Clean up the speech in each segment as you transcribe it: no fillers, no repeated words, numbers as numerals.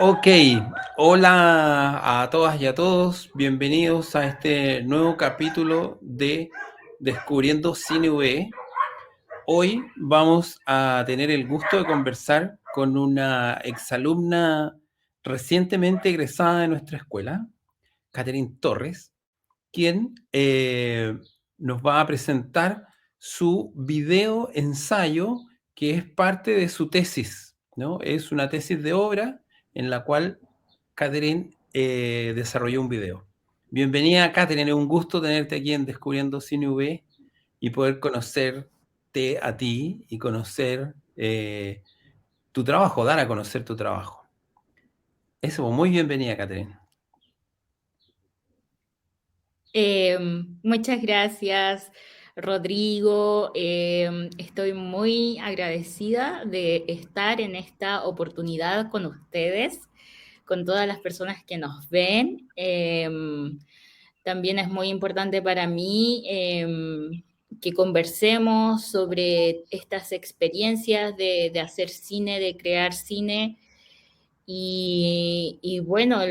Ok, hola a todas y a todos, bienvenidos a este nuevo capítulo de Descubriendo Cine V. Hoy vamos a tener el gusto de conversar con una exalumna recientemente egresada de nuestra escuela, Catherine Torres, quien nos va a presentar su video ensayo que es parte de su tesis, ¿no? Es una tesis de obra en la cual Catherine desarrolló un video. Bienvenida, Catherine, es un gusto tenerte aquí en Descubriendo Cine V y poder conocerte a ti y conocer tu trabajo, dar a conocer tu trabajo. Eso, muy bienvenida, Catherine. Muchas gracias, Rodrigo. Estoy muy agradecida de estar en esta oportunidad con ustedes, con todas las personas que nos ven. También es muy importante para mí que conversemos sobre estas experiencias de hacer cine, de crear cine y bueno,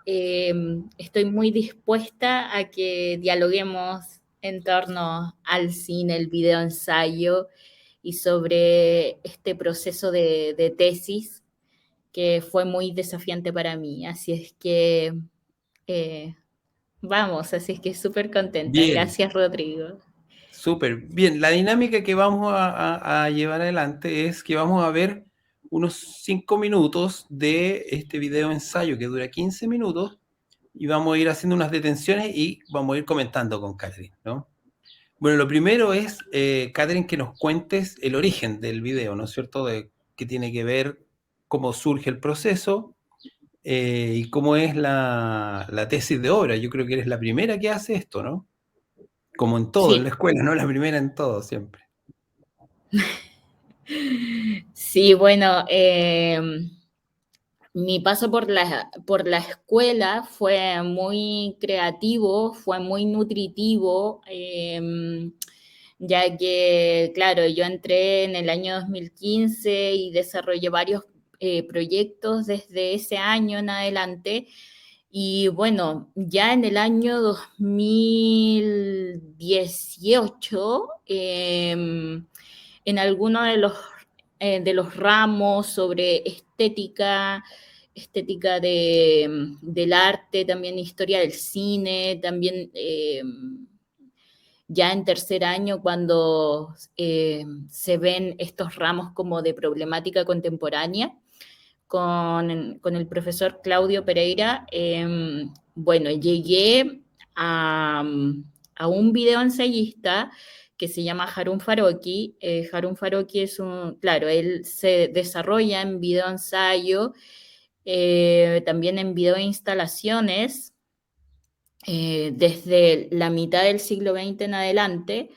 eh, estoy muy dispuesta a que dialoguemos en torno al cine, el video ensayo y sobre este proceso de tesis que fue muy desafiante para mí. Así es que eh, vamos, así es que súper contenta. Bien, Gracias, Rodrigo. súper. Bien, la dinámica que vamos a llevar adelante es que vamos a ver unos 5 minutos de este video ensayo que dura 15 minutos y vamos a ir haciendo unas detenciones y vamos a ir comentando con Catherine, ¿no? Bueno, lo primero es, Catherine, que nos cuentes el origen del video, ¿no es cierto? De qué tiene que ver, cómo surge el proceso y cómo es la tesis de obra. Yo creo que eres la primera que hace esto, ¿no? Como en todo, en la Sí, escuela, ¿no? La primera en todo, siempre. sí, bueno, mi paso por la escuela fue muy creativo, fue muy nutritivo, ya que, claro, yo entré en el año 2015 y desarrollé varios proyectos desde ese año en adelante. Y bueno, ya en el año 2018, en alguno de los ramos sobre estética, estética del arte, también historia del cine, también ya en tercer año cuando se ven estos ramos como de problemática contemporánea con el profesor Claudio Pereira. Bueno, llegué a, a un video ensayista que se llama Harun Farocki. Harun Farocki es un, claro, él se desarrolla en video ensayo, también en video instalaciones, desde la mitad del siglo XX en adelante.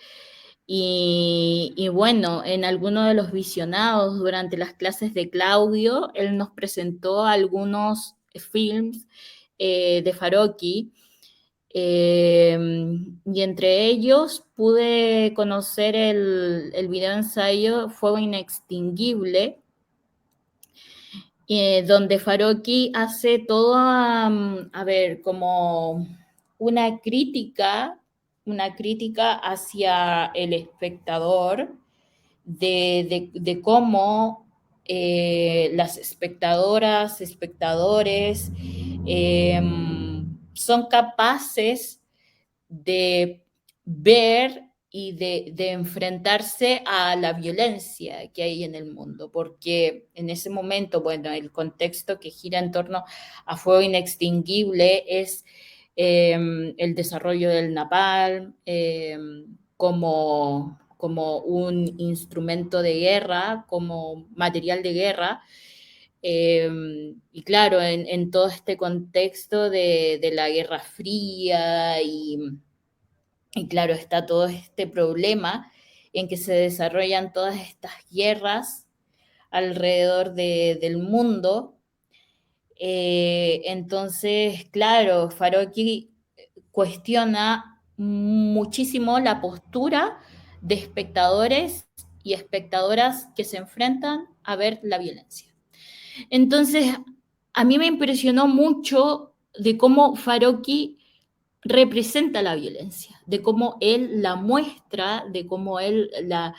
Y bueno, en alguno de los visionados durante las clases de Claudio, él nos presentó algunos films de Farocki, y entre ellos pude conocer el video ensayo Fuego Inextinguible, donde Farocki hace todo, a ver, como una crítica hacia el espectador, de cómo las espectadoras, espectadores, eh, son capaces de ver y de enfrentarse a la violencia que hay en el mundo, porque en ese momento, bueno, el contexto que gira en torno a Fuego Inextinguible es el desarrollo del napalm como un instrumento de guerra, como material de guerra. Y claro, en todo este contexto de la Guerra Fría y claro, está todo este problema en que se desarrollan todas estas guerras alrededor del mundo. Entonces, claro, Farocki cuestiona muchísimo la postura de espectadores y espectadoras que se enfrentan a ver la violencia. Entonces, a mí me impresionó mucho de cómo Farocki representa la violencia, de cómo él la muestra, de cómo él la,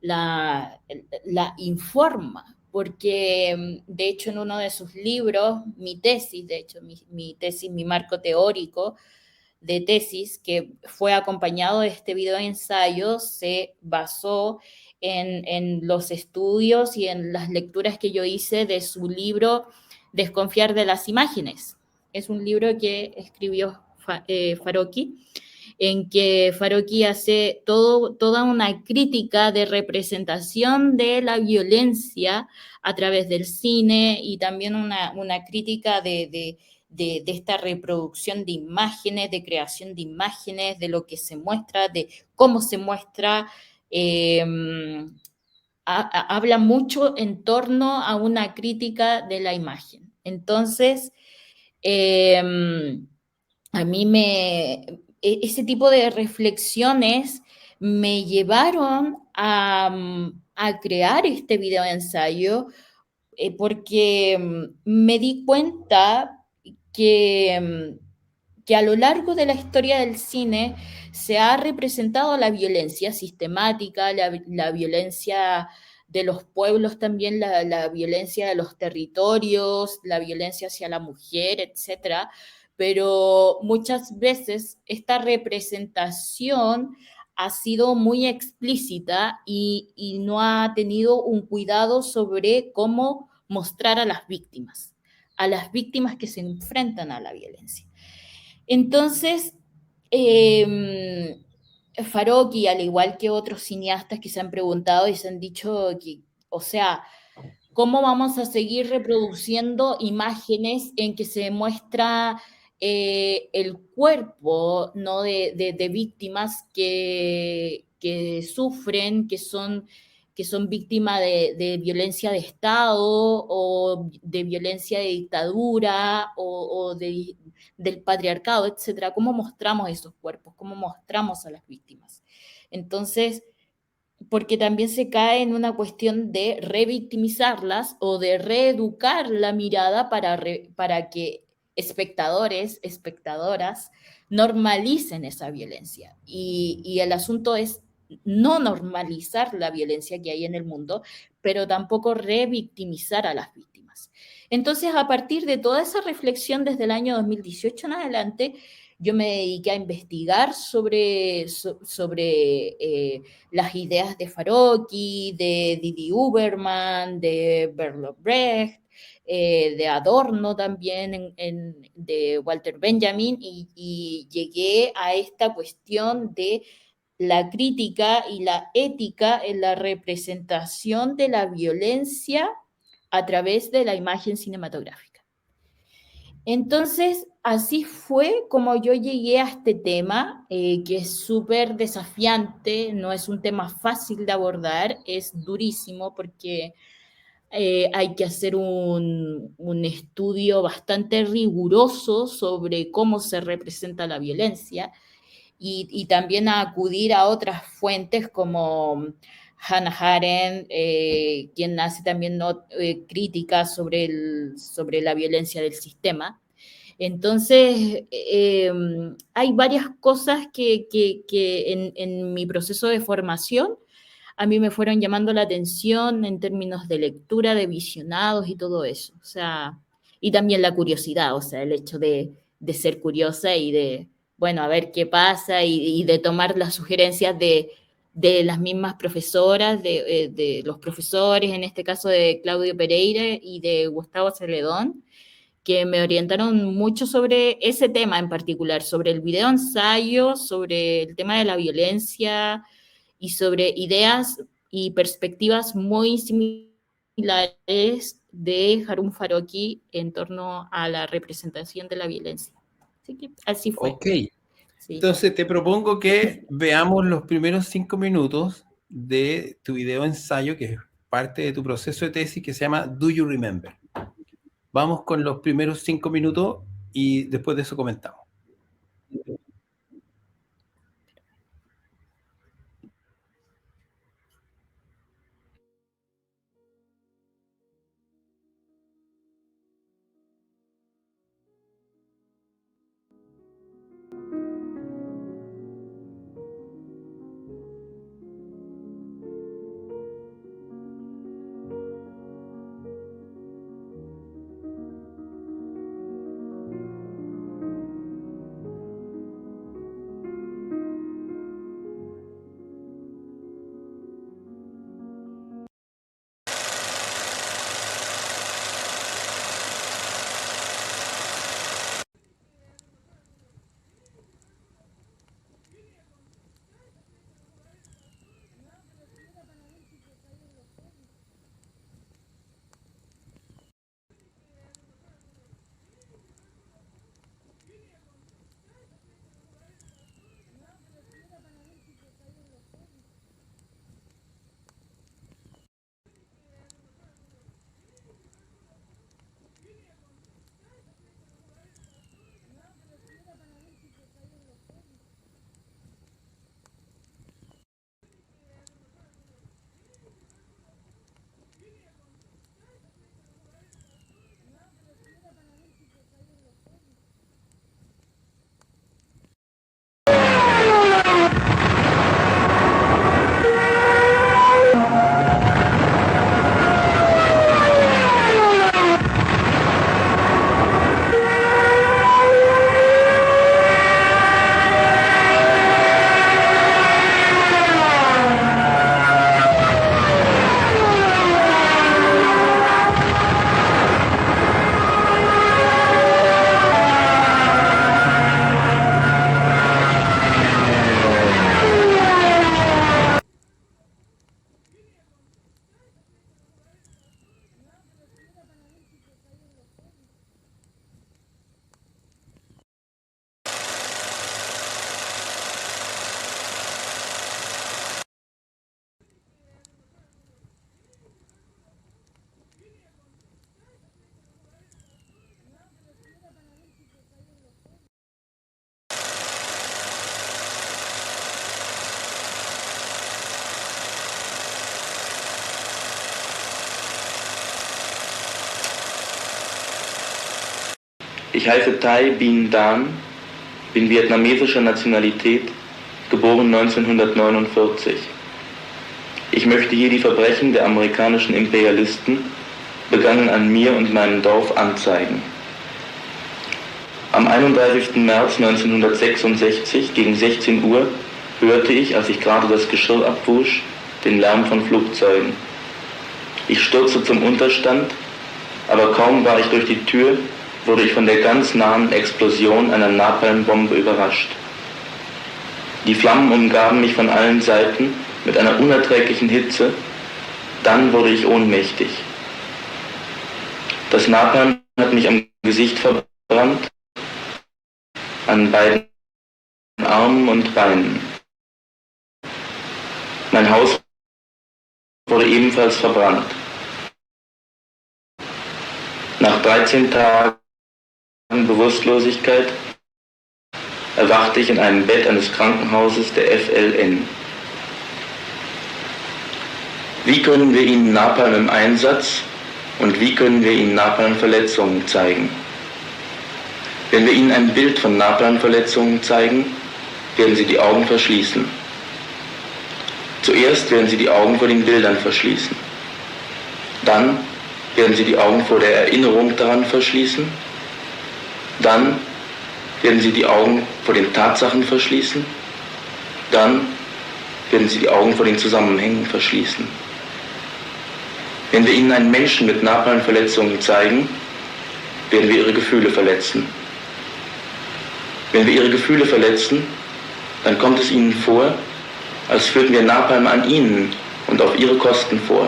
la informa, porque de hecho en uno de sus libros, mi tesis, de hecho mi tesis, mi marco teórico de tesis, que fue acompañado de este video de ensayo, se basó en los estudios y en las lecturas que yo hice de su libro Desconfiar de las imágenes. Es un libro que escribió Farocki, en que Farocki hace toda una crítica de representación de la violencia a través del cine y también una crítica de esta reproducción de imágenes, de creación de imágenes, de lo que se muestra, de cómo se muestra. Eh, Habla mucho en torno a una crítica de la imagen. Entonces, eh, a mí ese tipo de reflexiones me llevaron a crear este video ensayo porque me di cuenta que, que a lo largo de la historia del cine se ha representado la violencia sistemática, la violencia de los pueblos también, la violencia de los territorios, la violencia hacia la mujer, etcétera. Pero muchas veces esta representación ha sido muy explícita y no ha tenido un cuidado sobre cómo mostrar a las víctimas que se enfrentan a la violencia. Entonces, eh, Farocki, al igual que otros cineastas que se han preguntado y se han dicho que, o sea, ¿cómo vamos a seguir reproduciendo imágenes en que se muestra el cuerpo, ¿no? de víctimas que sufren, que son víctimas de violencia de Estado o de violencia de dictadura del patriarcado, etcétera? ¿Cómo mostramos esos cuerpos? ¿Cómo mostramos a las víctimas? Entonces, porque también se cae en una cuestión de revictimizarlas o de reeducar la mirada para que espectadores, espectadoras, normalicen esa violencia. Y el asunto es no normalizar la violencia que hay en el mundo, pero tampoco revictimizar a las víctimas. Entonces, a partir de toda esa reflexión desde el año 2018 en adelante, yo me dediqué a investigar sobre las ideas de Farocki, de Didi Huberman, de Bertolt Brecht, de Adorno también, de Walter Benjamin, y llegué a esta cuestión de la crítica y la ética en la representación de la violencia a través de la imagen cinematográfica. Entonces, así fue como yo llegué a este tema, que es súper desafiante, no es un tema fácil de abordar, es durísimo porque hay que hacer un estudio bastante riguroso sobre cómo se representa la violencia y también a acudir a otras fuentes como Hannah Arendt, quien hace también críticas sobre la violencia del sistema. Entonces, hay varias cosas que en mi proceso de formación a mí me fueron llamando la atención en términos de lectura, de visionados y todo eso. O sea, y también la curiosidad, o sea, el hecho de ser curiosa y de, bueno, a ver qué pasa y de tomar las sugerencias de las mismas profesoras, de los profesores, en este caso de Claudio Pereira y de Gustavo Celedón, que me orientaron mucho sobre ese tema en particular, sobre el video ensayo, sobre el tema de la violencia y sobre ideas y perspectivas muy similares de Harun Farocki en torno a la representación de la violencia. Así que así fue. Ok, Sí. entonces te propongo que veamos los primeros 5 minutos de tu video ensayo, que es parte de tu proceso de tesis, que se llama Do You Remember? Vamos con los primeros 5 minutos y después de eso comentamos. Ich heiße Thai Binh Dan, bin vietnamesischer Nationalität, geboren 1949. Ich möchte hier die Verbrechen der amerikanischen Imperialisten, begangen an mir und meinem Dorf, anzeigen. Am 31. März 1966 gegen 16 Uhr hörte ich, als ich gerade das Geschirr abwusch, den Lärm von Flugzeugen. Ich stürzte zum Unterstand, aber kaum war ich durch die Tür, wurde ich von der ganz nahen Explosion einer Napalmbombe überrascht. Die Flammen umgaben mich von allen Seiten mit einer unerträglichen Hitze, dann wurde ich ohnmächtig. Das Napalm hat mich am Gesicht verbrannt, an beiden Armen und Beinen. Mein Haus wurde ebenfalls verbrannt. Nach 13 Tagen Bewusstlosigkeit erwachte ich in einem Bett eines Krankenhauses der FLN. Wie können wir Ihnen Napalm im Einsatz und wie können wir Ihnen Napalmverletzungen zeigen? Wenn wir Ihnen ein Bild von Napalmverletzungen zeigen, werden Sie die Augen verschließen. Zuerst werden Sie die Augen vor den Bildern verschließen. Dann werden Sie die Augen vor der Erinnerung daran verschließen. Dann werden Sie die Augen vor den Tatsachen verschließen. Dann werden Sie die Augen vor den Zusammenhängen verschließen. Wenn wir Ihnen einen Menschen mit Napalmverletzungen zeigen, werden wir Ihre Gefühle verletzen. Wenn wir Ihre Gefühle verletzen, dann kommt es Ihnen vor, als führten wir Napalm an Ihnen und auf Ihre Kosten vor.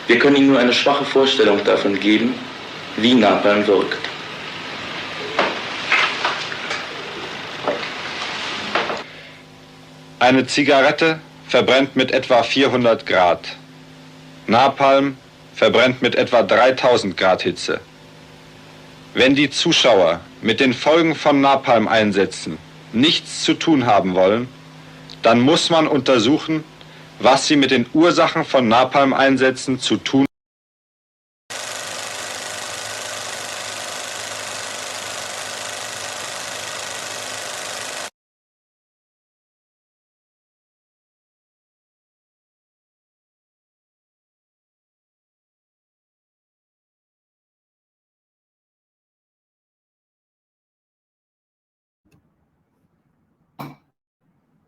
Wir können Ihnen nur eine schwache Vorstellung davon geben, wie Napalm wirkt. Eine Zigarette verbrennt mit etwa 400 Grad. Napalm verbrennt mit etwa 3000 Grad Hitze. Wenn die Zuschauer mit den Folgen von Napalm-Einsätzen nichts zu tun haben wollen, dann muss man untersuchen, was sie mit den Ursachen von Napalm-Einsätzen zu tun haben.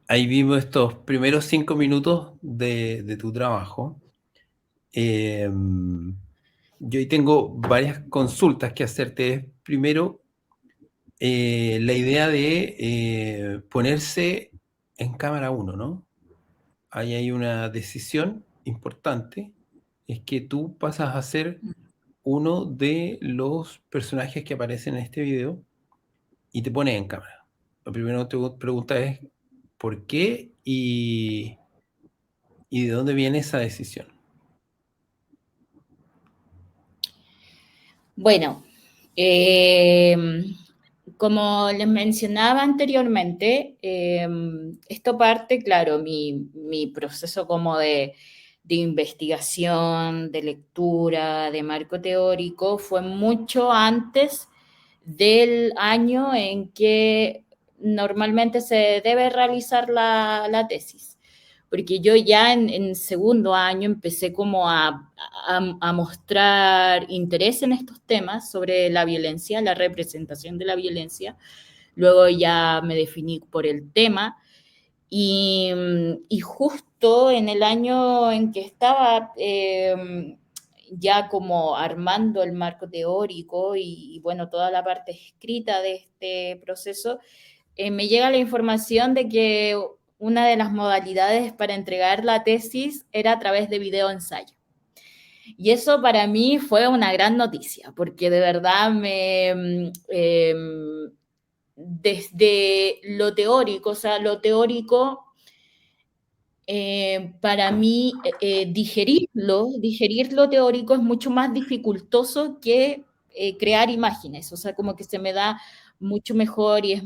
Ahí vimos estos primeros 5 minutos de tu trabajo. Yo hoy tengo varias consultas que hacerte. Primero, la idea de ponerse en cámara 1, ¿no? Ahí hay una decisión importante, es que tú pasas a ser uno de los personajes que aparecen en este video y te pones en cámara. Lo primero que te pregunta es ¿por qué y de dónde viene esa decisión? Bueno, como les mencionaba anteriormente, esto parte, claro, mi proceso como de investigación, de lectura, de marco teórico, fue mucho antes del año en que normalmente se debe realizar la tesis. Porque yo ya en segundo año empecé como a mostrar interés en estos temas sobre la violencia, la representación de la violencia. Luego ya me definí por el tema y justo en el año en que estaba ya como armando el marco teórico y bueno, toda la parte escrita de este proceso, me llega la información de que una de las modalidades para entregar la tesis era a través de video ensayo. Y eso para mí fue una gran noticia, porque de verdad desde lo teórico, o sea, lo teórico, para mí digerir lo teórico es mucho más dificultoso que crear imágenes, o sea, como que se me da mucho mejor y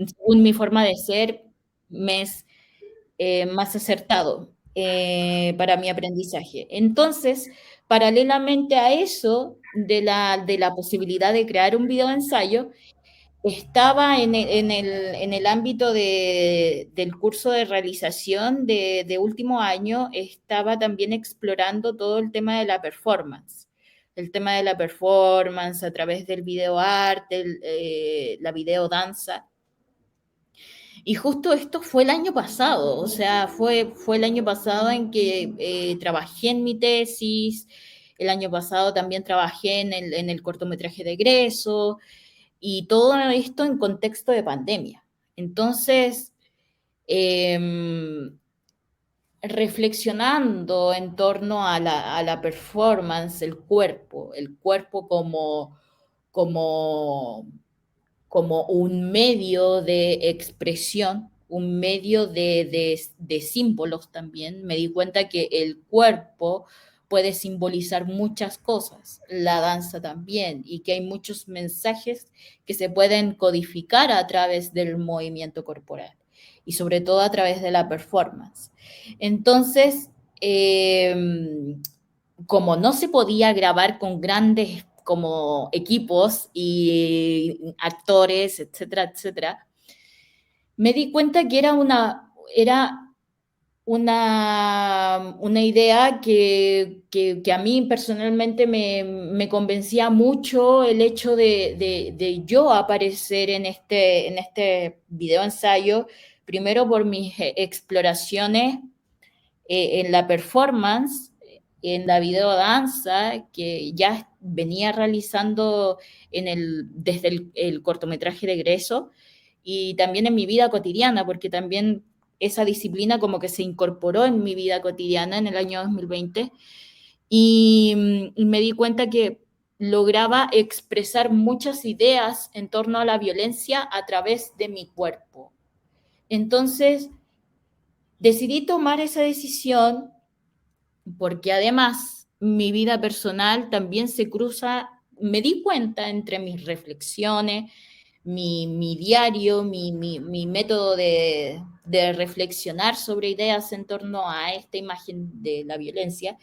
según mi forma de ser, me es más acertado para mi aprendizaje. Entonces, paralelamente a eso, de la posibilidad de crear un videoensayo, estaba en el ámbito del curso de realización de último año, estaba también explorando todo el tema de la performance. El tema de la performance a través del video arte, la videodanza. Y justo esto fue el año pasado, o sea, fue el año pasado en que trabajé en mi tesis, el año pasado también trabajé en el cortometraje de egreso, y todo esto en contexto de pandemia. Entonces, eh, reflexionando en torno a la performance, el cuerpo como, como un medio de expresión, un medio de símbolos también, me di cuenta que el cuerpo puede simbolizar muchas cosas, la danza también, y que hay muchos mensajes que se pueden codificar a través del movimiento corporal y sobre todo a través de la performance. Entonces, como no se podía grabar con grandes como equipos y actores, etcétera, etcétera, me di cuenta que una idea que a mí personalmente me convencía mucho el hecho de yo aparecer en este video ensayo, primero por mis exploraciones en la performance, en la videodanza, que ya venía realizando desde el cortometraje de egreso, y también en mi vida cotidiana, porque también esa disciplina como que se incorporó en mi vida cotidiana en el año 2020, y me di cuenta que lograba expresar muchas ideas en torno a la violencia a través de mi cuerpo. Entonces, decidí tomar esa decisión porque además mi vida personal también se cruza, me di cuenta entre mis reflexiones, mi diario, mi método de reflexionar sobre ideas en torno a esta imagen de la violencia,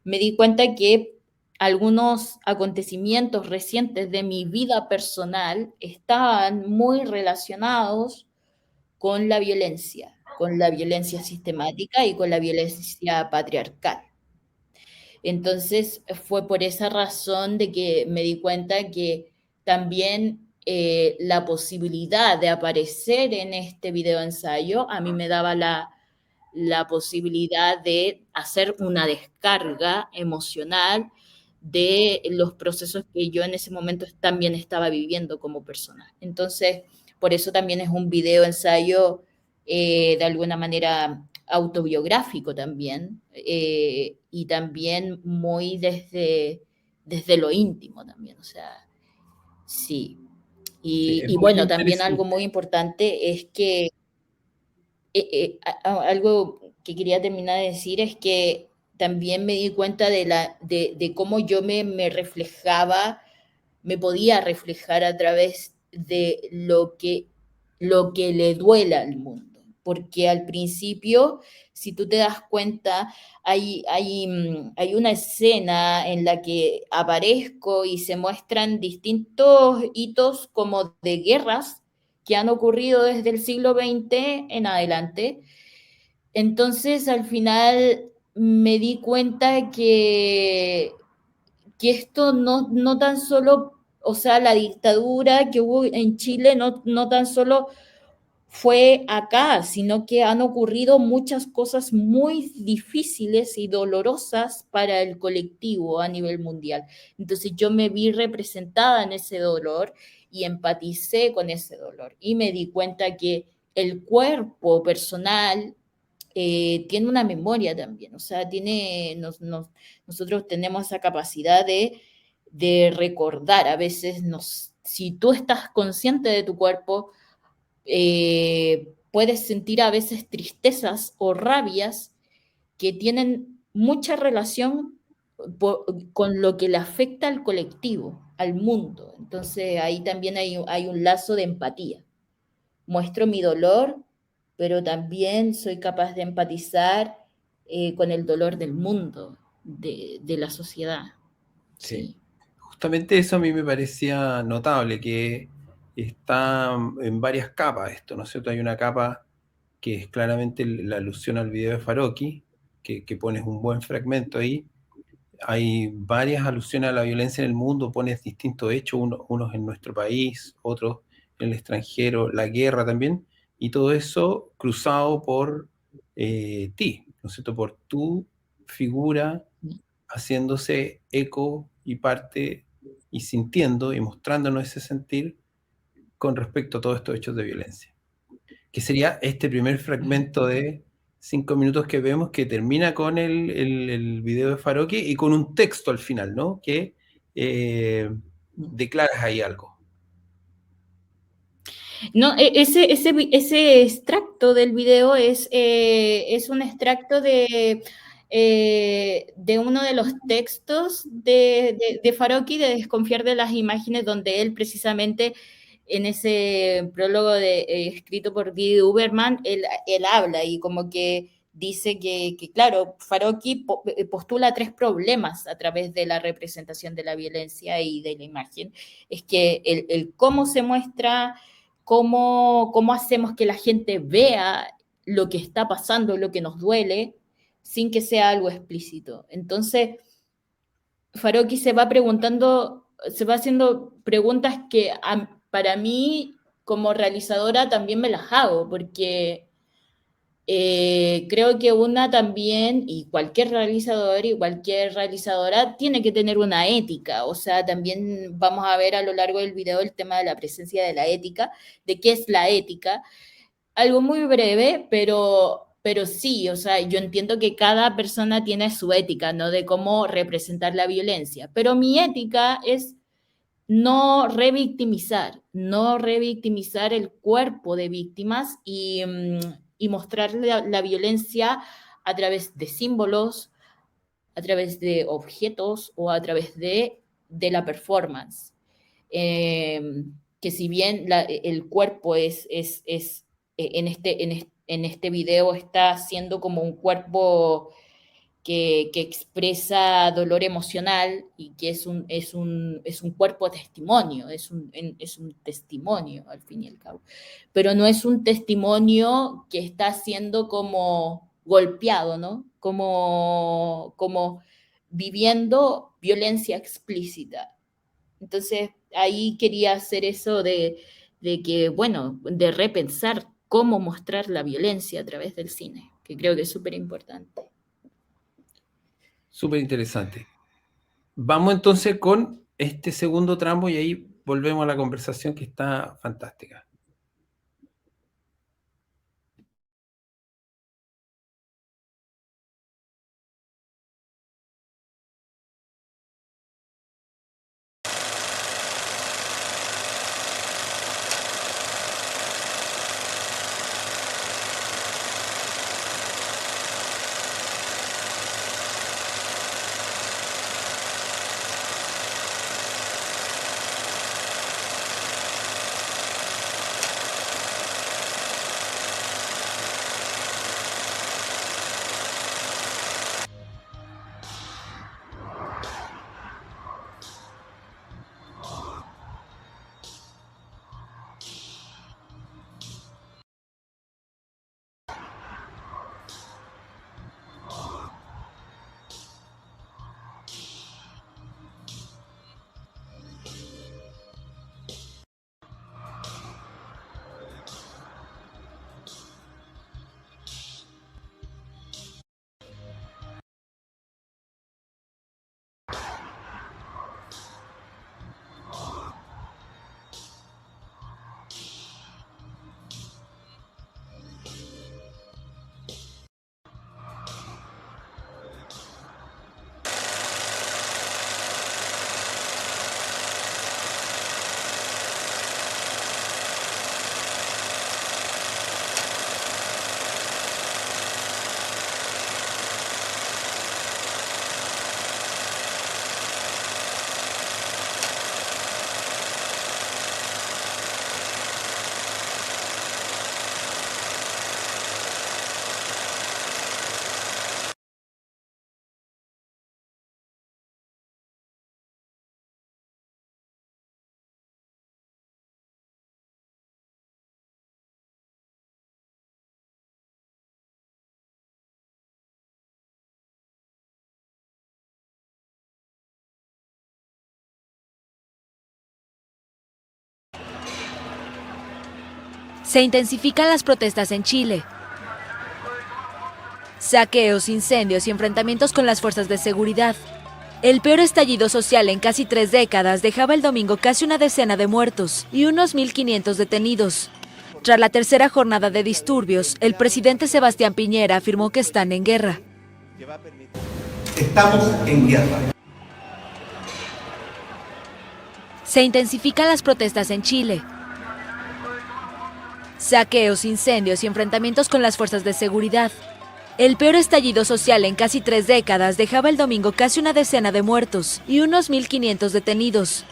me di cuenta que algunos acontecimientos recientes de mi vida personal estaban muy relacionados con la violencia sistemática y con la violencia patriarcal. Entonces fue por esa razón de que me di cuenta que también la posibilidad de aparecer en este video ensayo a mí me daba la posibilidad de hacer una descarga emocional de los procesos que yo en ese momento también estaba viviendo como persona. Entonces, por eso también es un video ensayo de alguna manera autobiográfico también, y también muy desde lo íntimo también, o sea, sí. Sí, es Y muy bueno, también algo interesante. muy importante es que algo que quería terminar de decir es que también me di cuenta de cómo yo me reflejaba, me podía reflejar a través de lo que le duela al mundo. Porque al principio, si tú te das cuenta, hay una escena en la que aparezco y se muestran distintos hitos como de guerras que han ocurrido desde el siglo XX en adelante. Entonces, al final me di cuenta que esto no tan solo, o sea, la dictadura que hubo en Chile no tan solo fue acá, sino que han ocurrido muchas cosas muy difíciles y dolorosas para el colectivo a nivel mundial. Entonces yo me vi representada en ese dolor y empaticé con ese dolor y me di cuenta que el cuerpo personal tiene una memoria también, o sea, nosotros tenemos esa capacidad de recordar. A veces, si tú estás consciente de tu cuerpo, puedes sentir a veces tristezas o rabias que tienen mucha relación con lo que le afecta al colectivo, al mundo. Entonces ahí también hay un lazo de empatía. Muestro mi dolor, pero también soy capaz de empatizar con el dolor del mundo, de la sociedad. Sí. Justamente eso a mí me parecía notable, que está en varias capas esto, ¿no es cierto? Hay una capa que es claramente la alusión al video de Farocchi, que pones un buen fragmento ahí. Hay varias alusiones a la violencia en el mundo, pones distintos hechos, unos en nuestro país, otros en el extranjero, la guerra también, y todo eso cruzado por ti, ¿no es cierto? Por tu figura haciéndose eco y parte y sintiendo y mostrándonos ese sentir con respecto a todos estos hechos de violencia. Que sería este primer fragmento de 5 minutos que vemos, que termina con el video de Farocchi y con un texto al final, ¿no? Que declaras ahí algo. No, ese extracto del video es un extracto de uno de los textos de Farocchi, de Desconfiar de las imágenes, donde él precisamente en ese prólogo escrito por Didi Uberman, él habla y como que dice que claro, Farocchi postula 3 problemas a través de la representación de la violencia y de la imagen. Es que el cómo se muestra, cómo hacemos que la gente vea lo que está pasando, lo que nos duele, sin que sea algo explícito. Entonces, Farocchi se va haciendo preguntas que para mí, como realizadora, también me las hago, porque creo que una también, y cualquier realizador y cualquier realizadora, tiene que tener una ética. O sea, también vamos a ver a lo largo del video el tema de la presencia de la ética, de qué es la ética. Algo muy breve, pero sí, o sea, yo entiendo que cada persona tiene su ética, ¿no? De cómo representar la violencia, pero mi ética es no revictimizar el cuerpo de víctimas y mostrar la violencia a través de símbolos, a través de objetos o a través de la performance. Que si bien el cuerpo en este video está siendo como un cuerpo que expresa dolor emocional y que es un cuerpo testimonio, es un testimonio al fin y al cabo, pero no es un testimonio que está siendo como golpeado, ¿no? Como viviendo violencia explícita. Entonces, ahí quería hacer eso de que, bueno, de repensar cómo mostrar la violencia a través del cine, que creo que es súper importante. Súper interesante. Vamos entonces con este segundo tramo y ahí volvemos a la conversación, que está fantástica. Se intensifican las protestas en Chile. Saqueos, incendios y enfrentamientos con las fuerzas de seguridad. El peor estallido social en casi 3 décadas dejaba el domingo casi una decena de muertos y unos 1.500 detenidos. Tras la tercera jornada de disturbios, el presidente Sebastián Piñera afirmó que están en guerra. Estamos en guerra. Se intensifican las protestas en Chile. Saqueos, incendios y enfrentamientos con las fuerzas de seguridad. El peor estallido social en casi 3 décadas dejaba el domingo casi una decena de muertos y unos 1.500 detenidos.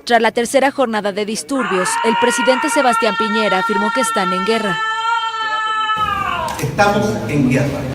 Tras la tercera jornada de disturbios, el presidente Sebastián Piñera afirmó que están en guerra. Estamos en guerra.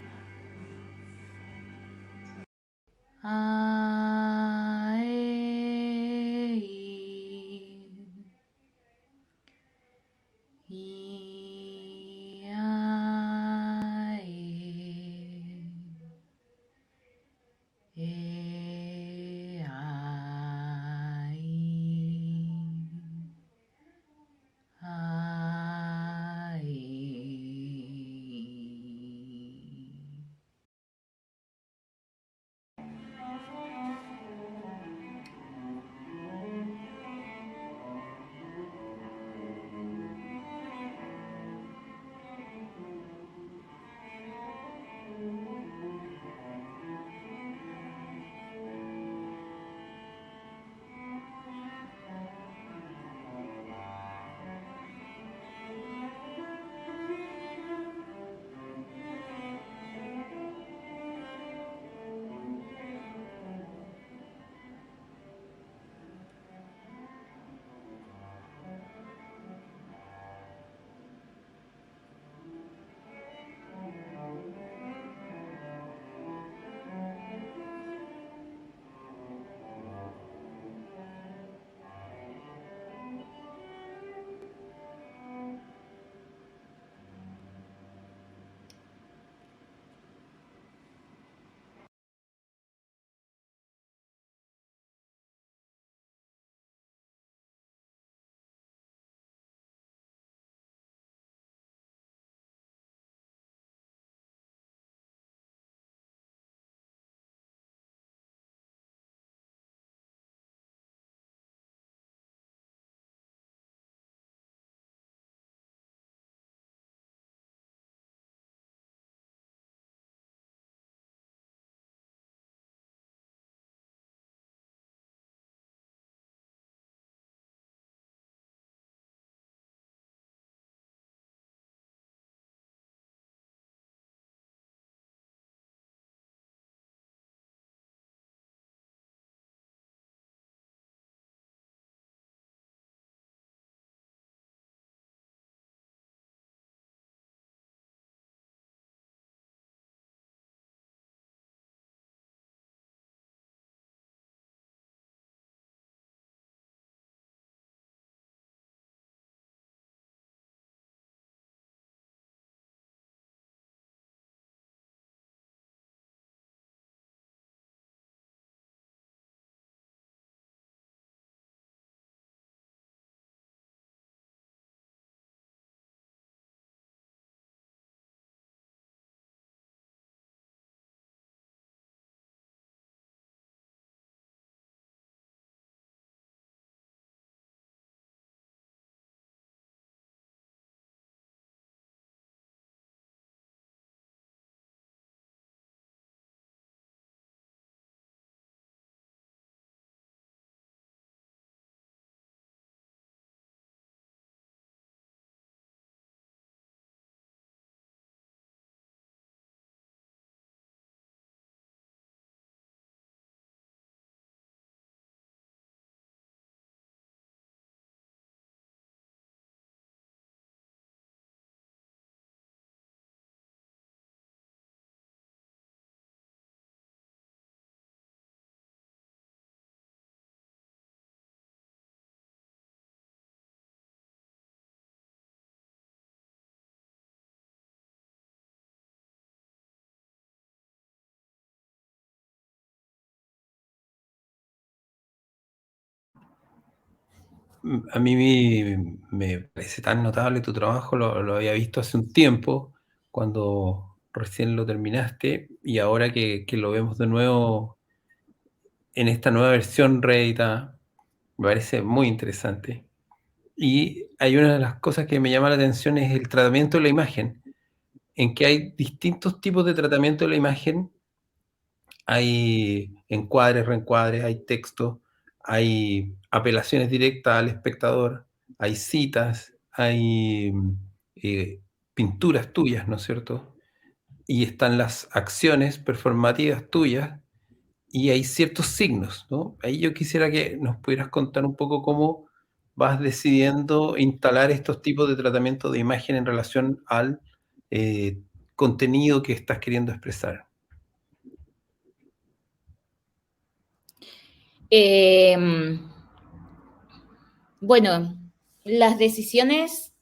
A mí me parece tan notable tu trabajo, lo había visto hace un tiempo, cuando recién lo terminaste, y ahora que lo vemos de nuevo en esta nueva versión reeditada, me parece muy interesante. Y hay una de las cosas que me llama la atención es el tratamiento de la imagen, en que hay distintos tipos de tratamiento de la imagen. Hay encuadres, reencuadres, hay texto, hay apelaciones directas al espectador, hay citas, hay pinturas tuyas, ¿no es cierto? Y están las acciones performativas tuyas y hay ciertos signos, ¿no? Ahí yo quisiera que nos pudieras contar un poco cómo vas decidiendo instalar estos tipos de tratamiento de imagen en relación al eh, contenido que estás queriendo expresar. Bueno, las decisiones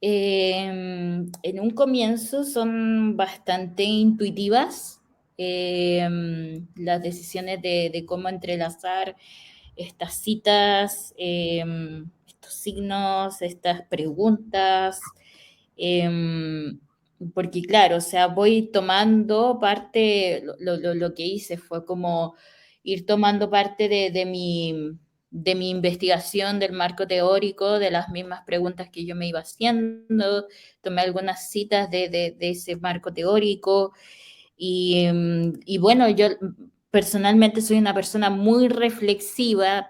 en un comienzo son bastante intuitivas. Las decisiones de cómo entrelazar estas citas, estos signos, estas preguntas, porque claro, o sea, voy tomando parte, lo que hice fue como ir tomando parte de mi investigación del marco teórico, de las mismas preguntas que yo me iba haciendo, tomé algunas citas de ese marco teórico y bueno, yo personalmente soy una persona muy reflexiva,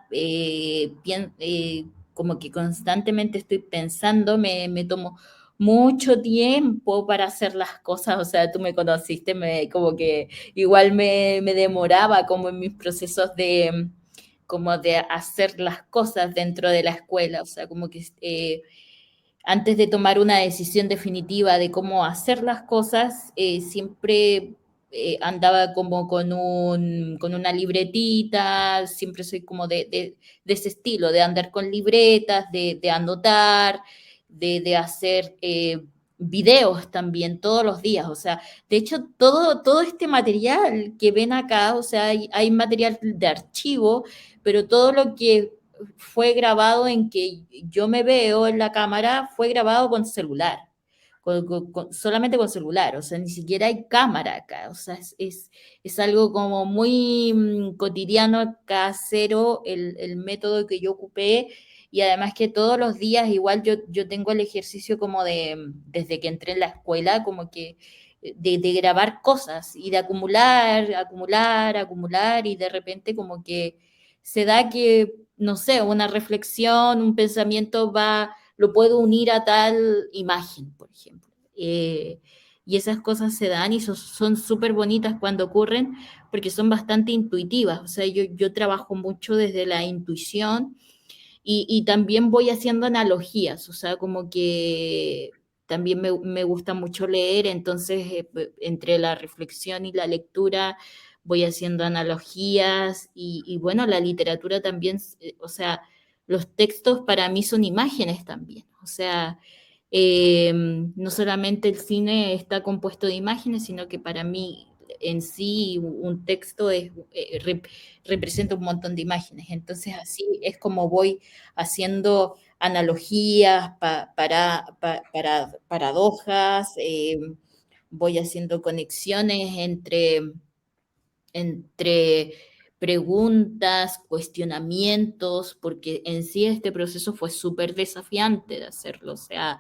como que constantemente estoy pensando, me tomo mucho tiempo para hacer las cosas, o sea, tú me conociste, como que igual me demoraba como en mis procesos como de hacer las cosas dentro de la escuela, o sea, como que antes de tomar una decisión definitiva de cómo hacer las cosas, siempre andaba como con una libretita, siempre soy como de ese estilo, de andar con libretas, de anotar, de hacer videos también todos los días, o sea, de hecho todo este material que ven acá, o sea, hay material de archivo, pero todo lo que fue grabado en que yo me veo en la cámara, fue grabado con celular, solamente con celular, o sea, ni siquiera hay cámara acá, o sea, es algo como muy cotidiano, casero, el método que yo ocupé, y además que todos los días igual yo tengo el ejercicio como desde que entré en la escuela, como que de grabar cosas y de acumular, acumular, acumular, y de repente como que se da que, no sé, una reflexión, un pensamiento lo puedo unir a tal imagen, por ejemplo. Y esas cosas se dan y son súper bonitas cuando ocurren porque son bastante intuitivas. O sea, yo trabajo mucho desde la intuición y también voy haciendo analogías, o sea, como que también me gusta mucho leer, entonces entre la reflexión y la lectura voy haciendo analogías y bueno, la literatura también, o sea, los textos para mí son imágenes también, o sea, no solamente el cine está compuesto de imágenes, sino que para mí en sí un texto representa un montón de imágenes. Entonces así es como voy haciendo analogías, para paradojas, voy haciendo conexiones entre preguntas, cuestionamientos, porque en sí este proceso fue súper desafiante de hacerlo, o sea,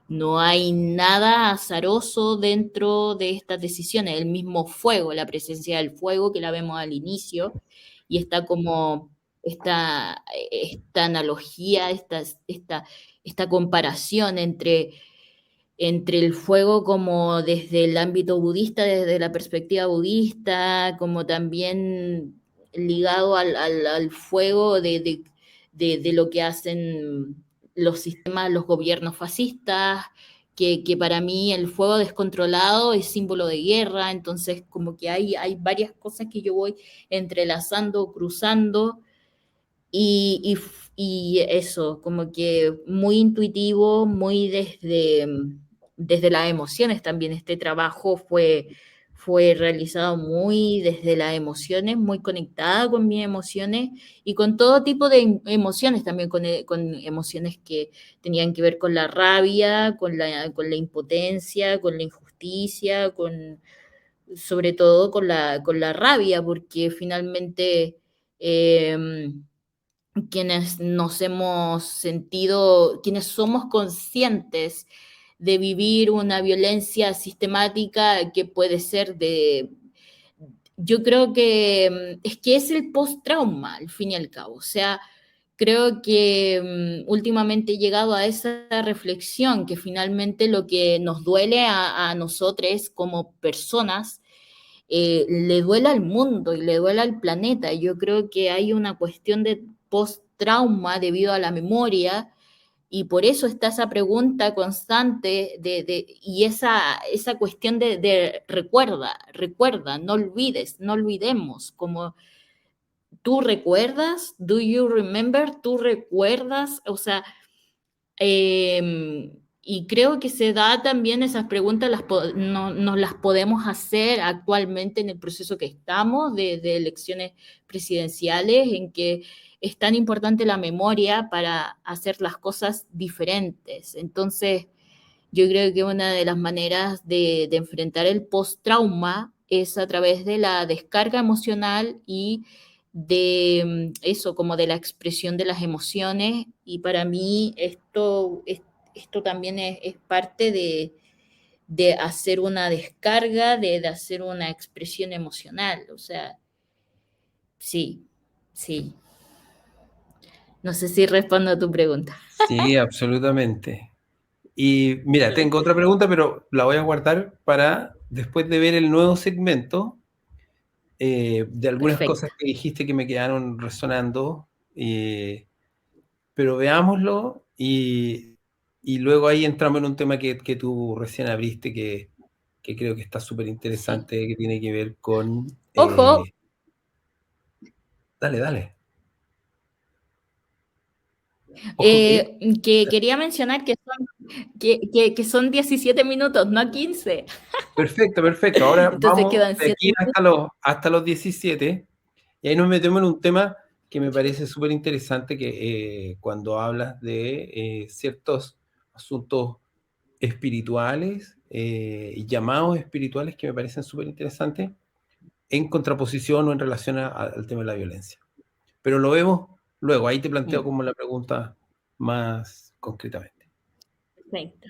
no hay nada azaroso dentro de estas decisiones, el mismo fuego, la presencia del fuego que la vemos al inicio, y está como esta analogía, esta comparación entre el fuego como desde el ámbito budista, desde la perspectiva budista, como también ligado al fuego de lo que hacen los sistemas, los gobiernos fascistas, que para mí el fuego descontrolado es símbolo de guerra, entonces como que hay varias cosas que yo voy entrelazando, cruzando, y, y eso, como que muy intuitivo, muy desde las emociones también. Este trabajo fue realizado muy desde las emociones, muy conectada con mis emociones y con todo tipo de emociones, también con emociones que tenían que ver con la rabia, con la impotencia, con la injusticia, sobre todo con la rabia, porque finalmente quienes nos hemos sentido, quienes somos conscientes de vivir una violencia sistemática que puede ser yo creo que es que es el post-trauma, al fin y al cabo. O sea, creo que últimamente he llegado a esa reflexión que finalmente lo que nos duele a nosotros como personas le duele al mundo y le duele al planeta. Yo creo que hay una cuestión de post-trauma debido a la memoria y por eso está esa pregunta constante y esa cuestión de recuerda, no olvides, no olvidemos, como tú recuerdas, do you remember, tú recuerdas, o sea, y creo que se da también esas preguntas, nos las podemos hacer actualmente en el proceso que estamos de elecciones presidenciales, en que es tan importante la memoria para hacer las cosas diferentes. Entonces, yo creo que una de las maneras de enfrentar el post-trauma es a través de la descarga emocional y de eso, como de la expresión de las emociones. Y para mí esto también es parte de hacer una descarga, de hacer una expresión emocional. O sea, sí, sí. No sé si respondo a tu pregunta. Sí, absolutamente. Y mira, tengo otra pregunta, pero la voy a guardar para después de ver el nuevo segmento, de algunas Perfecto. cosas que dijiste que me quedaron resonando, pero veámoslo y luego ahí entramos en un tema que tú recién abriste, que creo que está súper interesante, que tiene que ver con... Ojo, dale, dale. Ojo que... que quería mencionar que son 17 minutos, no 15. Perfecto, perfecto. Ahora Entonces vamos quedan de 7 aquí minutos. hasta los 17 y ahí nos metemos en un tema que me parece súper interesante, que cuando hablas de ciertos asuntos espirituales y llamados espirituales que me parecen súper interesantes en contraposición o en relación al tema de la violencia. Pero lo vemos luego, ahí te planteo como la pregunta más concretamente. Perfecto.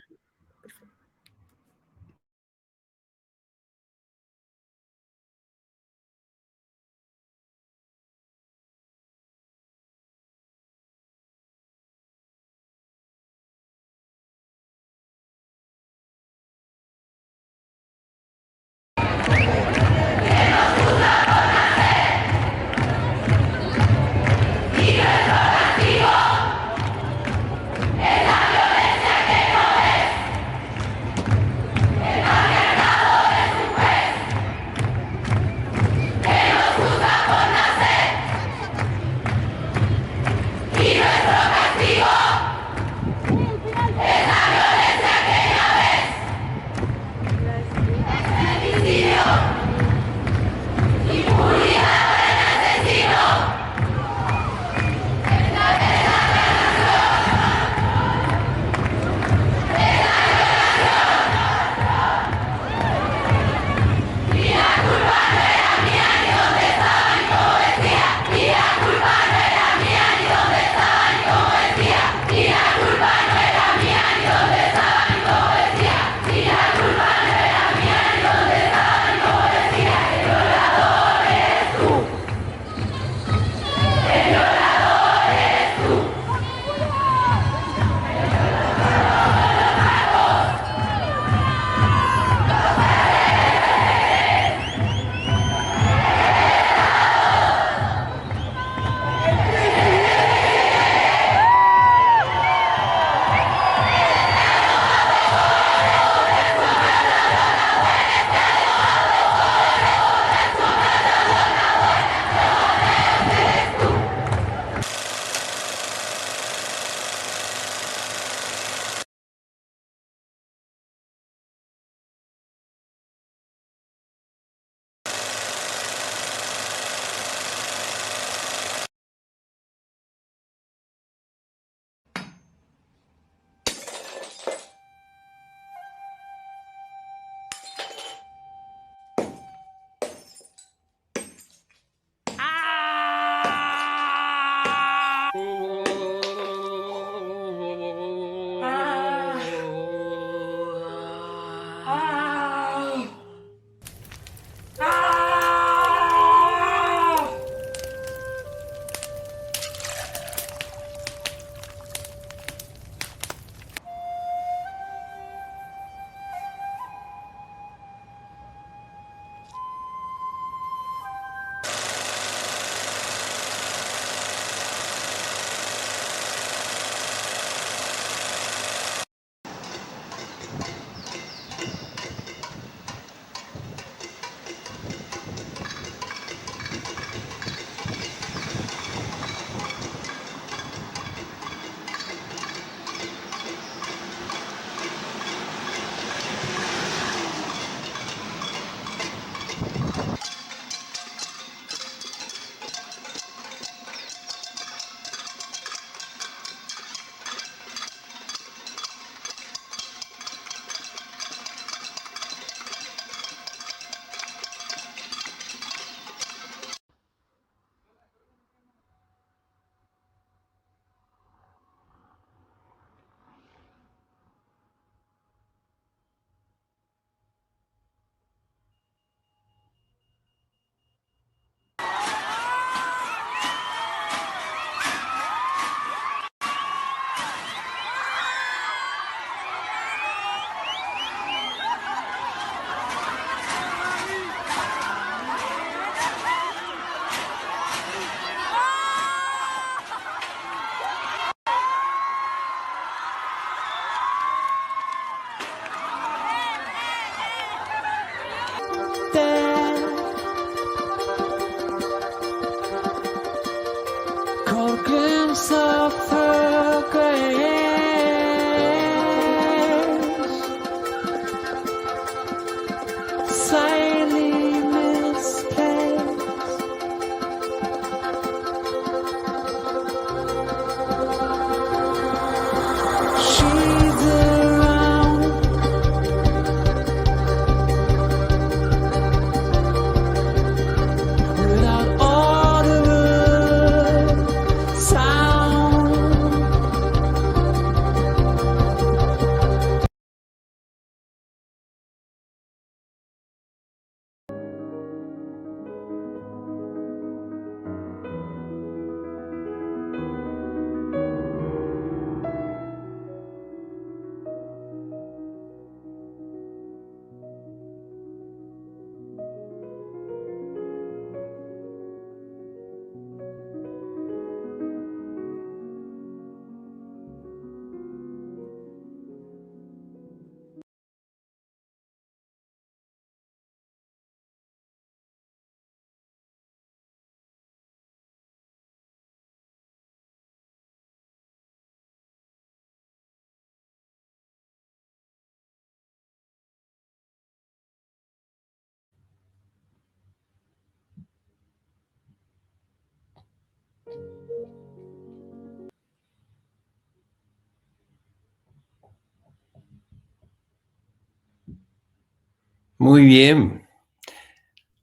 Muy bien.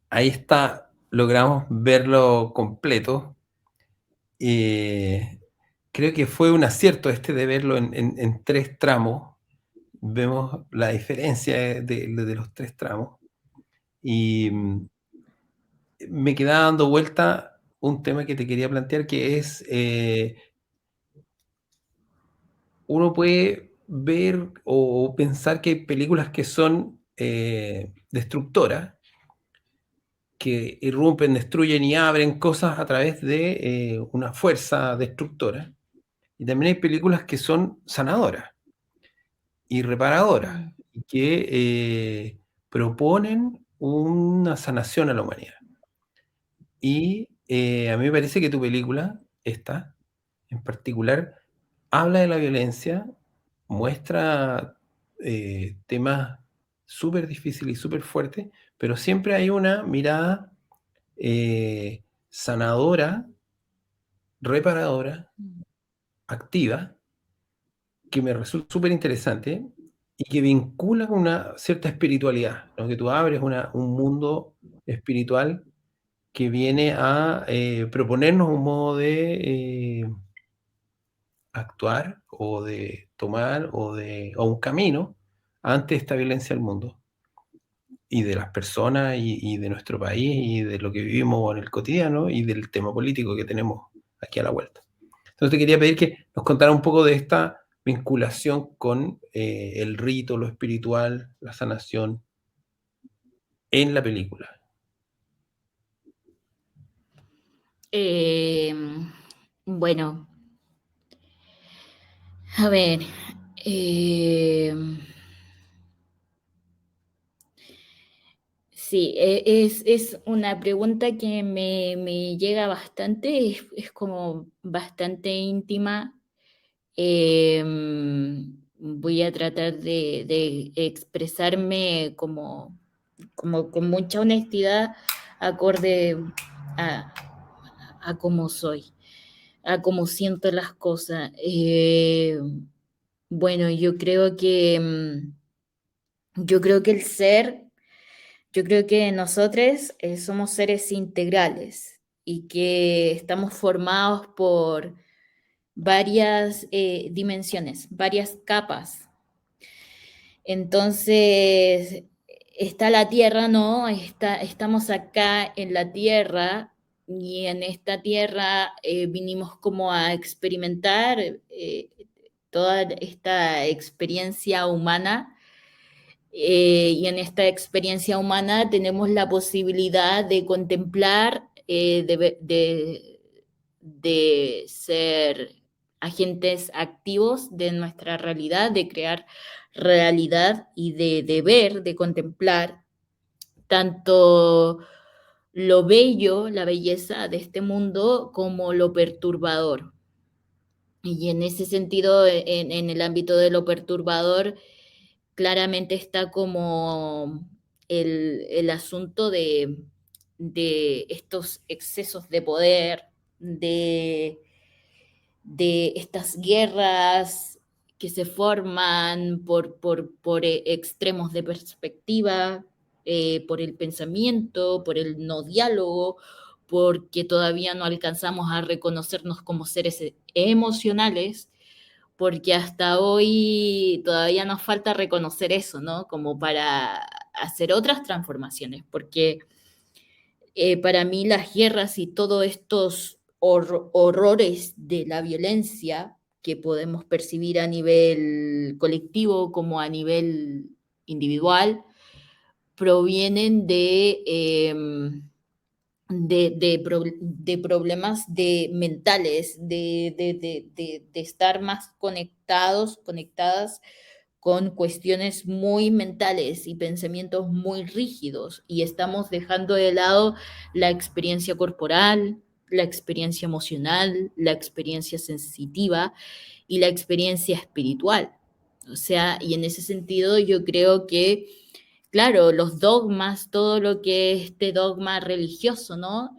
Ahí está, logramos verlo completo. Creo que fue un acierto de verlo en 3 tramos. Vemos la diferencia de los 3 tramos. Y me quedaba dando vuelta un tema que te quería plantear, que es, uno puede ver o pensar que hay películas que son destructoras, que irrumpen, destruyen y abren cosas a través de una fuerza destructora. Y también hay películas que son sanadoras y reparadoras, y que proponen una sanación a la humanidad. Y a mí me parece que tu película, esta en particular, habla de la violencia, muestra temas súper difíciles y súper fuertes, pero siempre hay una mirada sanadora, reparadora, activa, que me resulta súper interesante y que vincula con una cierta espiritualidad, ¿no? Que tú abres un mundo espiritual que viene a proponernos un modo de actuar o de tomar o un camino ante esta violencia del mundo y de las personas y de nuestro país y de lo que vivimos en el cotidiano y del tema político que tenemos aquí a la vuelta. Entonces te quería pedir que nos contara un poco de esta vinculación con el rito, lo espiritual, la sanación en la película. Bueno, a ver, sí, es una pregunta que me llega bastante, es como bastante íntima. Voy a tratar de expresarme como con mucha honestidad, acorde a, a cómo soy, a cómo siento las cosas. Bueno, yo creo que yo creo que nosotros somos seres integrales y que estamos formados por varias dimensiones, varias capas. Entonces, está la Tierra, ¿no? Estamos acá en la Tierra y en esta Tierra vinimos como a experimentar toda esta experiencia humana. Y en esta experiencia humana tenemos la posibilidad de contemplar, de ser agentes activos de nuestra realidad, de crear realidad y de ver, de contemplar tanto lo bello, la belleza de este mundo, como lo perturbador. Y en ese sentido, en el ámbito de lo perturbador, claramente está como el asunto de estos excesos de poder, de estas guerras que se forman por extremos de perspectiva, por el pensamiento, por el no diálogo, porque todavía no alcanzamos a reconocernos como seres emocionales, porque hasta hoy todavía nos falta reconocer eso, ¿no? Como para hacer otras transformaciones, porque para mí las guerras y todos estos horrores de la violencia que podemos percibir a nivel colectivo como a nivel individual, provienen de problemas mentales, de estar más conectados, conectadas con cuestiones muy mentales y pensamientos muy rígidos, y estamos dejando de lado la experiencia corporal, la experiencia emocional, la experiencia sensitiva y la experiencia espiritual. O sea, y en ese sentido yo creo que claro, los dogmas, todo lo que es este dogma religioso, ¿no?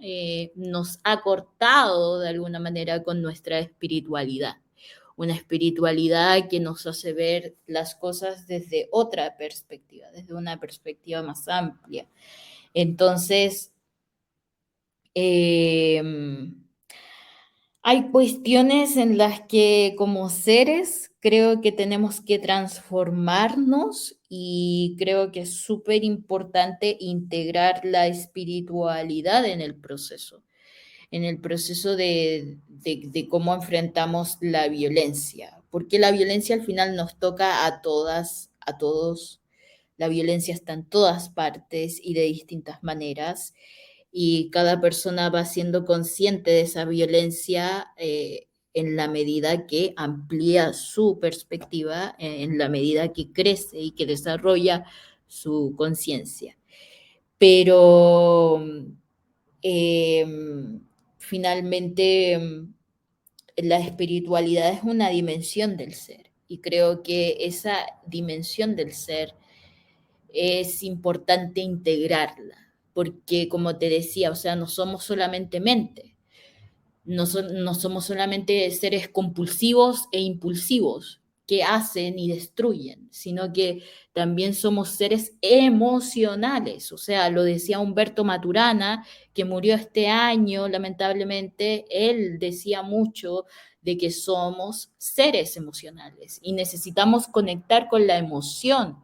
Nos ha cortado de alguna manera con nuestra espiritualidad. Una espiritualidad que nos hace ver las cosas desde otra perspectiva, desde una perspectiva más amplia. Entonces, eh, hay cuestiones en las que como seres creo que tenemos que transformarnos y creo que es súper importante integrar la espiritualidad en el proceso de cómo enfrentamos la violencia, porque la violencia al final nos toca a todas, a todos. La violencia está en todas partes y de distintas maneras y cada persona va siendo consciente de esa violencia en la medida que amplía su perspectiva, en la medida que crece y que desarrolla su conciencia. Pero eh, finalmente la espiritualidad es una dimensión del ser y creo que esa dimensión del ser es importante integrarla, porque como te decía, o sea, no somos solamente mente, no somos solamente seres compulsivos e impulsivos que hacen y destruyen, sino que también somos seres emocionales. O sea, lo decía Humberto Maturana, que murió este año, lamentablemente, él decía mucho de que somos seres emocionales y necesitamos conectar con la emoción,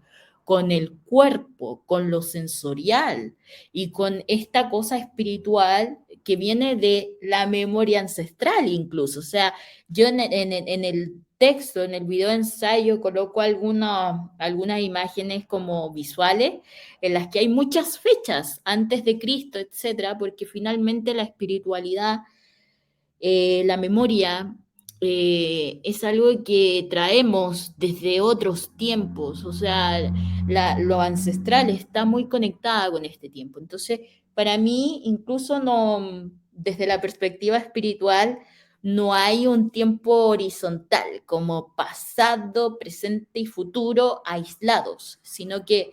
con el cuerpo, con lo sensorial y con esta cosa espiritual que viene de la memoria ancestral incluso. O sea, yo en el texto, en el video ensayo, coloco algunas imágenes como visuales en las que hay muchas fechas antes de Cristo, etcétera, porque finalmente la espiritualidad, la memoria, es algo que traemos desde otros tiempos, o sea, lo ancestral está muy conectada con este tiempo. Entonces, para mí, incluso no, desde la perspectiva espiritual, no hay un tiempo horizontal como pasado, presente y futuro aislados, sino que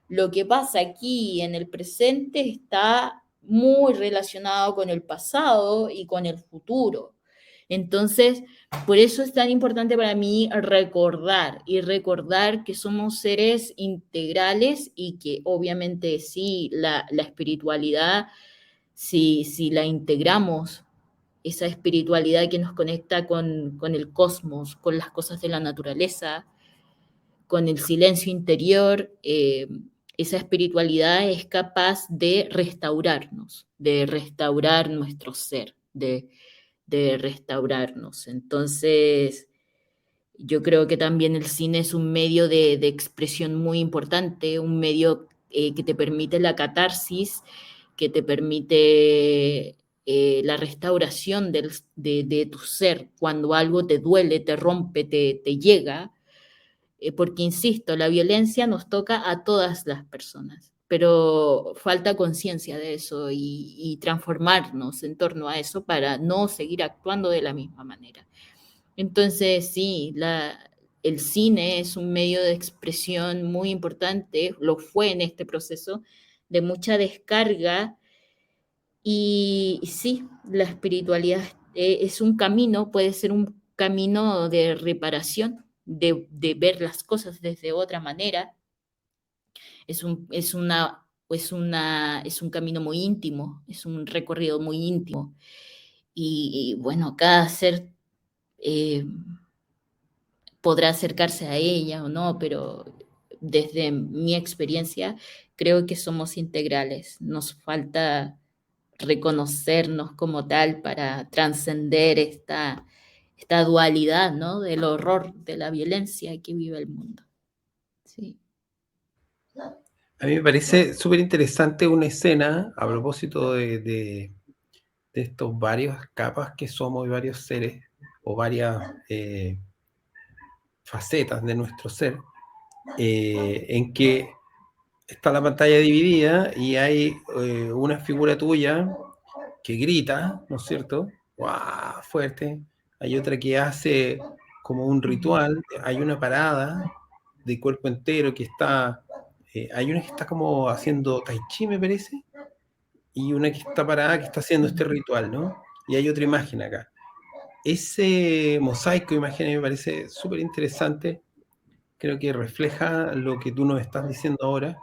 lo que pasa aquí en el presente está muy relacionado con el pasado y con el futuro. Entonces, por eso es tan importante para mí recordar y recordar que somos seres integrales y que obviamente sí, la espiritualidad, si la integramos, esa espiritualidad que nos conecta con el cosmos, con las cosas de la naturaleza, con el silencio interior, esa espiritualidad es capaz de restaurarnos, de restaurar nuestro ser, de restaurarnos. Entonces, yo creo que también el cine es un medio de expresión muy importante, un medio que te permite la catarsis, que te permite la restauración de tu ser cuando algo te duele, te rompe, te llega, porque, insisto, la violencia nos toca a todas las personas, pero falta conciencia de eso y transformarnos en torno a eso para no seguir actuando de la misma manera. Entonces, sí, el cine es un medio de expresión muy importante, lo fue en este proceso de mucha descarga y sí, la espiritualidad es un camino, puede ser un camino de reparación, de ver las cosas desde otra manera. Es un camino muy íntimo, es un recorrido muy íntimo. Y bueno, cada ser eh, podrá acercarse a ella o no, pero desde mi experiencia creo que somos integrales. Nos falta reconocernos como tal para trascender esta dualidad, ¿no? Del horror, de la violencia que vive el mundo. Sí. A mí me parece súper interesante una escena a propósito de estos varias capas que somos y varios seres o varias facetas de nuestro ser, en que está la pantalla dividida y hay una figura tuya que grita, ¿no es cierto? ¡Guau! Fuerte. Hay otra que hace como un ritual, hay una parada de cuerpo entero que está hay una que está como haciendo tai chi, me parece, y una que está parada, que está haciendo este ritual, ¿no? Y hay otra imagen acá. Ese mosaico de imágenes me parece súper interesante, creo que refleja lo que tú nos estás diciendo ahora,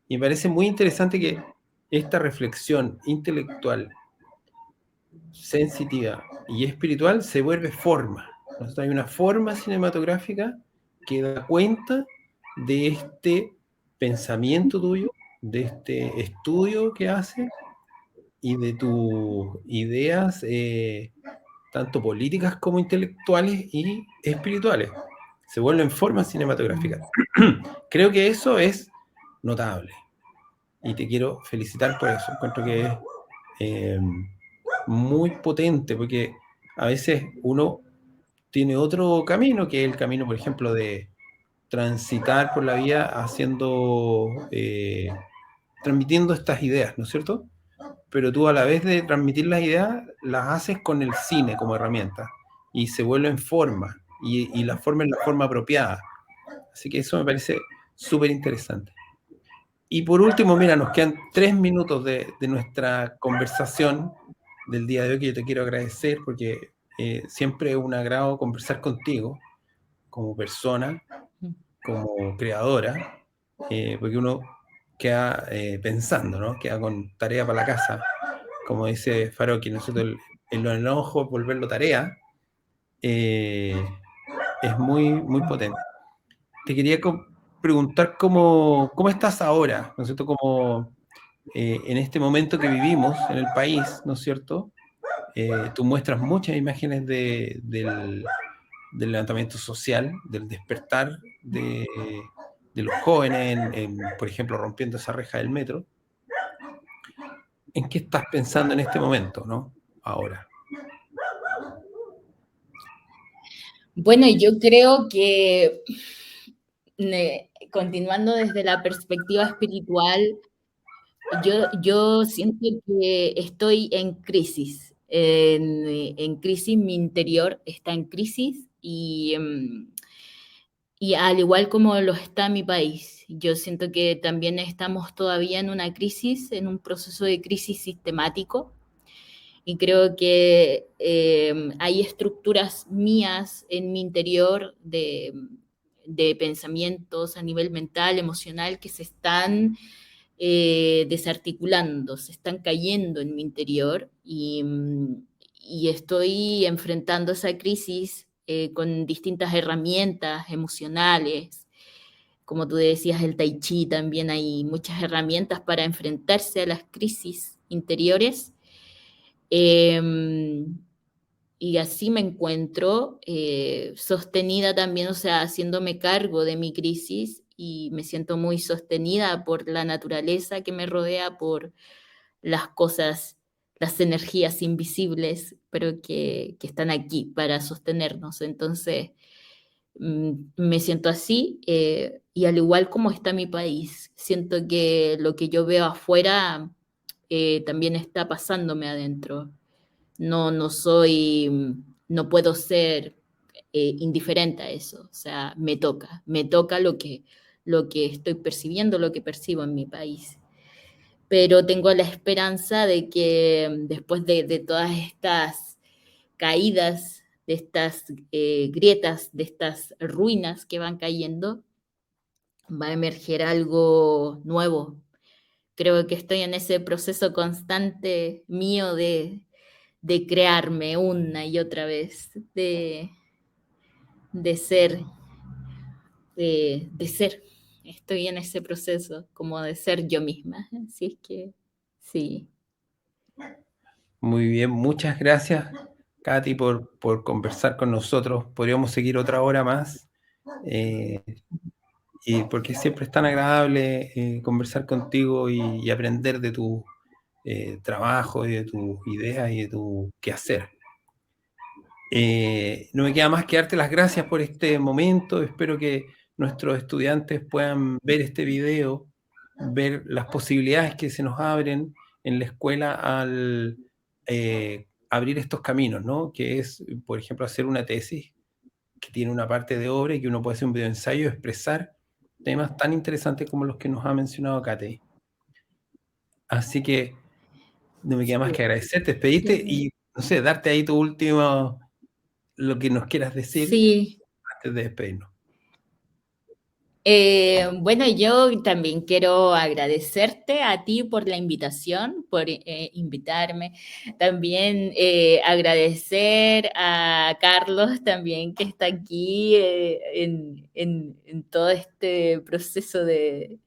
y me parece muy interesante que esta reflexión intelectual, sensitiva y espiritual se vuelve forma. Entonces, hay una forma cinematográfica que da cuenta de este pensamiento tuyo, de este estudio que haces y de tus ideas, tanto políticas como intelectuales y espirituales. Se vuelven formas cinematográficas. Creo que eso es notable y te quiero felicitar por eso. Encuentro que es muy potente, porque a veces uno tiene otro camino, que es el camino, por ejemplo, de transitar por la vida haciendo, transmitiendo estas ideas, ¿no es cierto? Pero tú, a la vez de transmitir las ideas, las haces con el cine como herramienta y se vuelven forma, y la forma es la forma apropiada. Así que eso me parece súper interesante. Y por último, mira, nos quedan 3 minutos de nuestra conversación del día de hoy, que yo te quiero agradecer, porque siempre es un agrado conversar contigo como persona, como creadora, porque uno queda pensando, ¿no? Queda con tarea para la casa, como dice Farocki, nosotros el enojo, volverlo tarea, es muy, muy potente. Te quería preguntar cómo estás ahora, ¿no es cierto? Como en este momento que vivimos en el país, ¿no es cierto? Tú muestras muchas imágenes del levantamiento social, del despertar de los jóvenes, por ejemplo, rompiendo esa reja del metro. ¿En qué estás pensando en este momento, no? Ahora. Bueno, yo creo que continuando desde la perspectiva espiritual, yo siento que estoy en crisis, en crisis, mi interior está en crisis y al igual como lo está mi país. Yo siento que también estamos todavía en una crisis, en un proceso de crisis sistemático. Y creo que hay estructuras mías en mi interior de pensamientos a nivel mental, emocional, que se están desarticulando, se están cayendo en mi interior y estoy enfrentando esa crisis con distintas herramientas emocionales. Como tú decías, el tai chi, también hay muchas herramientas para enfrentarse a las crisis interiores. Eh, y así me encuentro sostenida también, o sea, haciéndome cargo de mi crisis y me siento muy sostenida por la naturaleza que me rodea, por las cosas, las energías invisibles, pero que están aquí para sostenernos. Entonces, me siento así y al igual como está mi país, siento que lo que yo veo afuera también está pasándome adentro. No soy, no puedo ser indiferente a eso, o sea, me toca lo que estoy percibiendo, lo que percibo en mi país. Pero tengo la esperanza de que después de todas estas caídas, de estas grietas, de estas ruinas que van cayendo, va a emerger algo nuevo. Creo que estoy en ese proceso constante mío de crearme una y otra vez, de ser, de ser. Estoy en ese proceso como de ser yo misma. Así es que sí. Muy bien, muchas gracias, Katy, por conversar con nosotros. Podríamos seguir otra hora más, y porque siempre es tan agradable conversar contigo y aprender de tu trabajo y de tus ideas y de tu quehacer. No me queda más que darte las gracias por este momento. Espero que nuestros estudiantes puedan ver este video, ver las posibilidades que se nos abren en la escuela al abrir estos caminos, ¿no? Que es, por ejemplo, hacer una tesis que tiene una parte de obra y que uno puede hacer un video ensayo, expresar temas tan interesantes como los que nos ha mencionado Kate. Así que no me queda más que agradecerte, despedirte y, no sé, darte ahí tu último, lo que nos quieras decir Sí. antes de despedirnos. Bueno, yo también quiero agradecerte a ti por la invitación, por invitarme. También agradecer a Carlos también que está aquí en todo este proceso de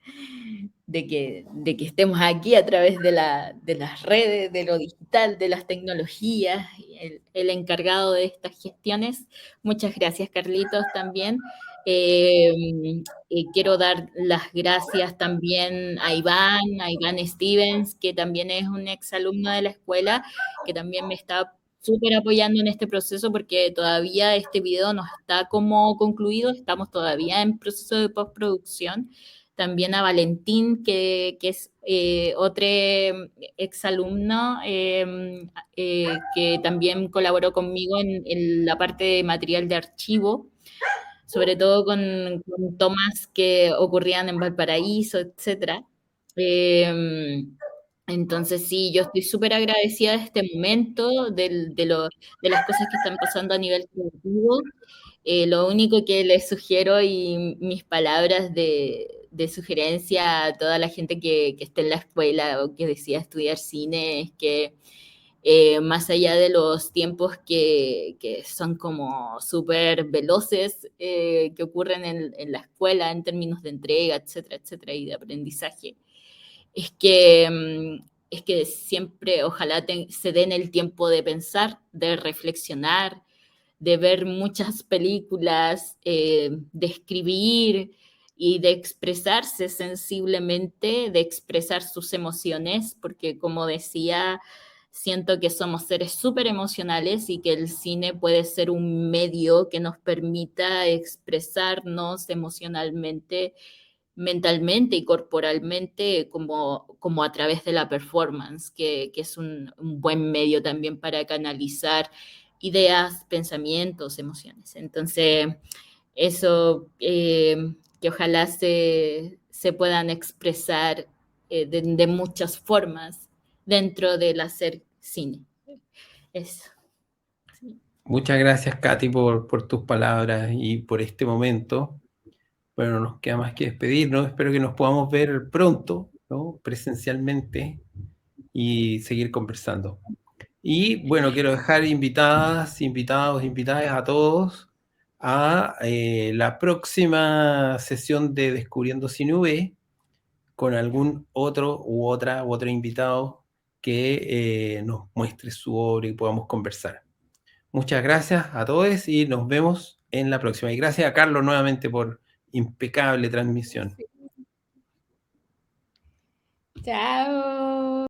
que estemos aquí a través de las redes, de lo digital, de las tecnologías, el encargado de estas gestiones. Muchas gracias, Carlitos, también. Quiero dar las gracias también a Iván Stevens, que también es un exalumno de la escuela, que también me está súper apoyando en este proceso porque todavía este video no está como concluido, estamos todavía en proceso de postproducción. También a Valentín, que es otro exalumno que también colaboró conmigo en la parte de material de archivo, sobre todo con tomas que ocurrían en Valparaíso, etc. Entonces sí, yo estoy súper agradecida de este momento, de las cosas que están pasando a nivel creativo. Lo único que les sugiero y mis palabras de sugerencia a toda la gente que esté en la escuela o que decida estudiar cine es que más allá de los tiempos que son como súper veloces, que ocurren en la escuela en términos de entrega, etcétera, etcétera, y de aprendizaje, es que siempre ojalá se den el tiempo de pensar, de reflexionar, de ver muchas películas, de escribir y de expresarse sensiblemente, de expresar sus emociones, porque como decía, siento que somos seres súper emocionales y que el cine puede ser un medio que nos permita expresarnos emocionalmente, mentalmente y corporalmente como a través de la performance, que es un buen medio también para canalizar ideas, pensamientos, emociones. Entonces, eso que ojalá se puedan expresar de muchas formas dentro del hacer cine. Eso. Sí. Muchas gracias, Katy, por tus palabras y por este momento. Bueno, no nos queda más que despedirnos. Espero que nos podamos ver pronto, ¿no? Presencialmente y seguir conversando. Y bueno, quiero dejar invitadas a todos a la próxima sesión de Descubriendo Cine V con algún otro u otro invitado que nos muestre su obra y podamos conversar. Muchas gracias a todos y nos vemos en la próxima. Y gracias a Carlos nuevamente por impecable transmisión. Chao.